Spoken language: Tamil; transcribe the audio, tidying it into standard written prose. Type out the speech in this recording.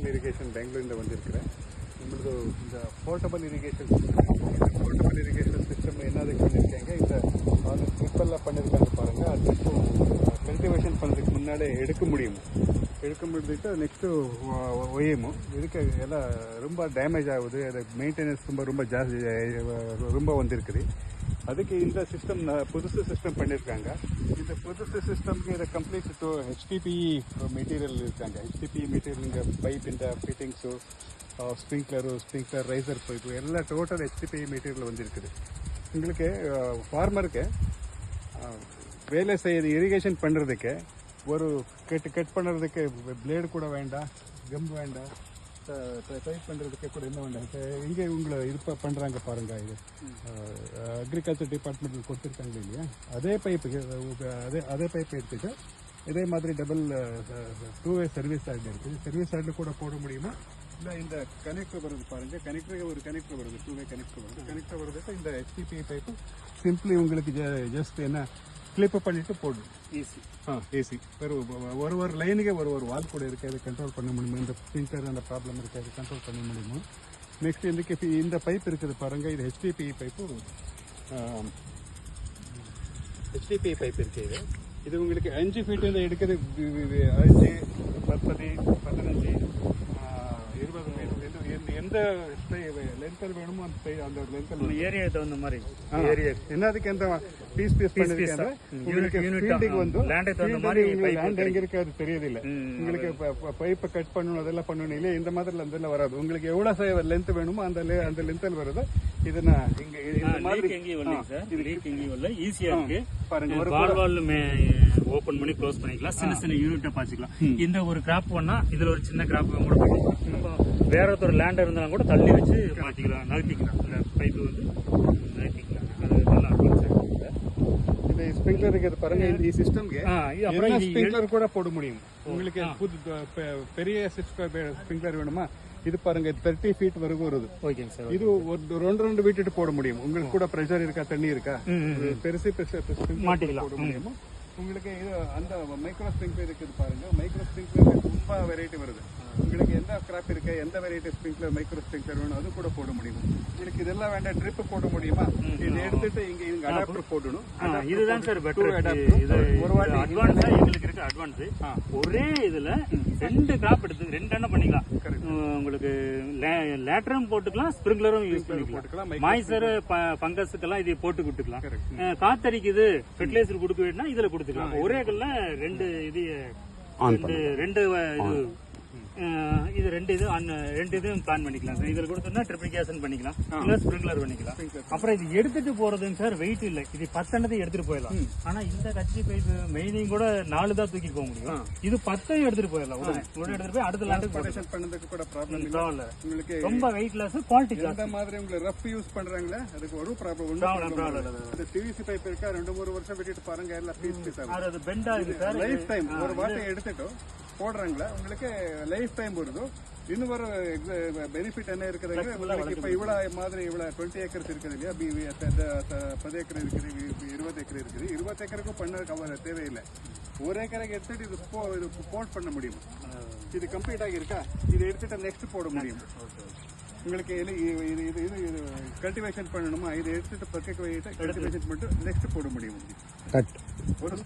கிரீன் இரிகேஷன் பெங்களூரில் வந்திருக்கிறேன். நம்மளது இந்த போர்ட்டபிள் இரிகேஷன் சிஸ்டம். இந்த போர்ட்டபிள் இரிகேஷன் சிஸ்டம் என்னதுக்கு பண்ணியிருக்காங்க, இந்த அது ட்ரிப்பெல்லாம் பண்ணியிருக்காங்க பாருங்கள். அது கல்டிவேஷன் பண்ணுறதுக்கு முன்னாடி எடுக்க முடிஞ்சிட்டு நெக்ஸ்ட்டு ஒய்யமோ இதுக்கு எல்லாம் ரொம்ப டேமேஜ் ஆகுது. அது மெயின்டெனன்ஸ் ரொம்ப ஜாஸ்தி ரொம்ப வந்திருக்குது. அதுக்கு இந்த சிஸ்டம் புதுசு சிஸ்டம் பண்ணியிருக்காங்க. இந்த புதுசு சிஸ்டம்க்கு இதை கம்ப்ளீட் HDPE மெட்டீரியல் இருக்காங்க. HDPE மெட்டீரியல் இங்கே பைப் இந்த ஃபிட்டிங்ஸு ஸ்ப்ரிங்க்லர் ரைசர் பைப்பு எல்லாம் டோட்டல் HDPE மெட்டீரியல் வந்துருக்குது. உங்களுக்கு ஃபார்மருக்கு வேலை செய்யுது இரிகேஷன் பண்ணுறதுக்கு ஒரு கட் பண்ணுறதுக்கு பிளேடு கூட வேண்டாம், கம் வேண்டாம், டைப் பண்ணுறதுக்கு கூட என்ன வேண்டாம். இங்கே உங்களை இது பண்ணுறாங்க பாருங்கள். இது அக்ரிகல்ச்சர் டிபார்ட்மெண்ட்டில் கொடுத்துருக்காங்க இல்லையா, அதே பைப்புக்கு அதே பைப் எடுத்துட்டு இதே மாதிரி டபுள் 2-வே சர்வீஸ் சைடு இருக்குது. சர்வீஸ் சைடில் கூட போட முடியுமா? இல்லை இந்த கனெக்டர் வருது பாருங்கள், ஒரு கனெக்டர் வருது, 2-வே கனெக்டர் வருதுக்கு இந்த HDPE பைப்பு சிம்பிளி உங்களுக்கு ஜஸ்ட் என்ன கிளிப் பண்ணிட்டு போடும். ஏசி ஒரு லைனுக்கு ஒரு வால் கூட இருக்குது. அதை கண்ட்ரோல் பண்ண முடியுமா? இந்த ஸ்ப்ரிங்க்லர் அந்த ப்ராப்ளம் இருக்குது, அதை கண்ட்ரோல் பண்ண முடியுமா? நெக்ஸ்ட் இந்த பைப் இருக்குது பாருங்கள். இது HDPE பைப்பு இருக்குது. இது உங்களுக்கு 5 ஃபீட் எடுக்கிறது 5, 10, 15, 20 மீட்டர் எந்த லென்த்தல் வேணுமோ அந்த லென்த்தல் ஏரியா தகுந்த மாதிரி என்னதுக்கு எந்த பீஸ் பண்ணிருக்கேன். உங்களுக்கு ஃபீல்டுக்கு வந்து லேண்ட் எங்க இருக்கு அது தெரியுதில்லை. உங்களுக்கு பைப்பை கட் பண்ணணும், அதெல்லாம் பண்ணணும் இல்லையா, இந்த மாதிரி அதெல்லாம் வராது. உங்களுக்கு எவ்வளவு லென்த் வேணுமோ அந்த லென்த்தில் வருது. இது நான் இங்க இந்த மாதிரி ஈஸியா இருக்கு பாருங்க. ஒரு வால் ஓபன் பண்ணி க்ளோஸ் பண்ணிக்கலாம், சின்ன யூனிட்டா பாய்ச்சிக்கலாம். இந்த ஒரு கிராப் பண்ணா இதுல ஒரு சின்ன கிராப் கூட பண்ணிக்கலாம். வேற ஒரு லேண்ட் இருந்தாலும் கூட தள்ளி வச்சு மாத்திக்கலாம், நகர்த்திக்கலாம். இந்த பைப்பு வந்து நகர்த்திக்கலாம். அது நல்லா இந்த ஸ்ப்ரிங்க்லர் இருக்குது பாருங்க. இந்த சிஸ்டம்க்கு அப்புறம் ஸ்ப்ரிங்க்லர் கூட போட முடியும். உங்களுக்கு பெரிய ஸ்ப்ரிங்க்லர் வேணுமா? இது பாருங்க 30 ஃபீட் வரைக்கும் வருது. இது ஒரு 2 விட்டுட்டு போட முடியும். உங்களுக்கு கூட ப்ரெஷர் இருக்கா, தண்ணி இருக்கா, பெருசு மாட்டிக்கலாம் போட முடியுமா? உங்களுக்கு இது அந்த மைக்ரோ ஸ்ப்ரிங்க்லர் இருக்குது பாருங்க. மைக்ரோ ஸ்ப்ரிங்க்லர் ரொம்ப வெரைட்டி வருது. உங்களுக்கு எந்த கிராப் இருக்கு, எந்த வெரைட்டி ஸ்ப்ரிங்க்லர் மைக்ரோ ஸ்ப்ரிங்க்லர் வேணும் அது கூட போட முடியும். உங்களுக்கு இதெல்லாம் வேண்டாம், ட்ரிப் போட முடியுமா? இது எடுத்துட்டு இங்க அடாப்டர் போடணும். இதுதான் சார் பெட்டர் அடாப்டர். ஒரு வாட்டி அட்வான்ஸா எங்களுக்கு இருக்கு. அட்வான்ஸ் ஒரே இதுல 2 கிராப் எடுத்து 2 என்ன பண்ணிக்கலாம். உங்களுக்கு லேட்டரும் போட்டுக்கலாம், ஸ்ப்ரிங்க்லரும் யூஸ் பண்ணிக்கலாம். மாய்ச்சர் பங்கஸுக்கெல்லாம் இதை போட்டு விட்டுக்கலாம். காத்தடிக்குது ஃபெர்டிலைசர் கொடுக்க வேணும்னா இதுல கொடுத்துக்கலாம். ஒரே கல்ல 2 இது 2 இது 2 இதுவும் பிளான் பண்ணிக்கலாம் சார். இதுல கொடுத்தோம்னா ட்ரிப்ளிகேஷன் பண்ணிக்கலாம், இல்ல ஸ்ப்ரிங்க்லர் பண்ணிக்கலாம். அப்புறம் இது எடுத்துட்டு போறதுங்க சார் வெயிட் இல்லை. இது 10 எடுத்துட்டு போயிடலாம். ஆனா இந்த கட்சி பைப் மெயினிங் கூட 4 தான் தூக்கிட்டு போக முடியும். இது 10 எடுத்துட்டு போயிடலாம். உடனே எடுத்துட்டு போய் அடுத்த லேண்ட் பண்ணதுக்கு கூட ப்ராப்ளம் இல்ல. உங்களுக்கு ரொம்ப வெயிட்லெஸ், குவாலிட்டி இந்த மாதிரி உங்களுக்கு ரஃப் யூஸ் பண்றாங்களே அதுக்கு ஒரு ப்ராப்ளம் இந்த PVC பைப் இருக்கா 2-3 வருஷம் விட்டுட்டு பாருங்க, எல்லாம் பீஸ் அது பெண்ட் ஆகுது சார். லைஃப் டைம் ஒரு வாட்டி எடுத்துட்டு போடுறாங்களா உங்களுக்கு லைஃப் டைம் வருது. இன்னும் ஒரு பெனிஃபிட் என்ன இருக்குது, உங்களுக்கு இப்போ இவ்வளோ 20 ஏக்கர்ஸ் இருக்குது இல்லையா, 10 ஏக்கர் இருக்குது, 20 ஏக்கர் இருக்குது. 20 ஏக்கருக்கும் பண்ண தேவையில்லை. 1 ஏக்கருக்கு எடுத்துட்டு இது போட் பண்ண முடியும். இது கம்ப்ளீட் ஆகியிருக்கா, இதை எடுத்துட்டு நெக்ஸ்ட் போட முடியும். உங்களுக்கு இது கல்டிவேஷன் பண்ணணுமா, இதை எடுத்துட்டு பக்கெட் கல்டிவேஷன் பண்ணிட்டு நெக்ஸ்ட் போட முடியும். ஒரு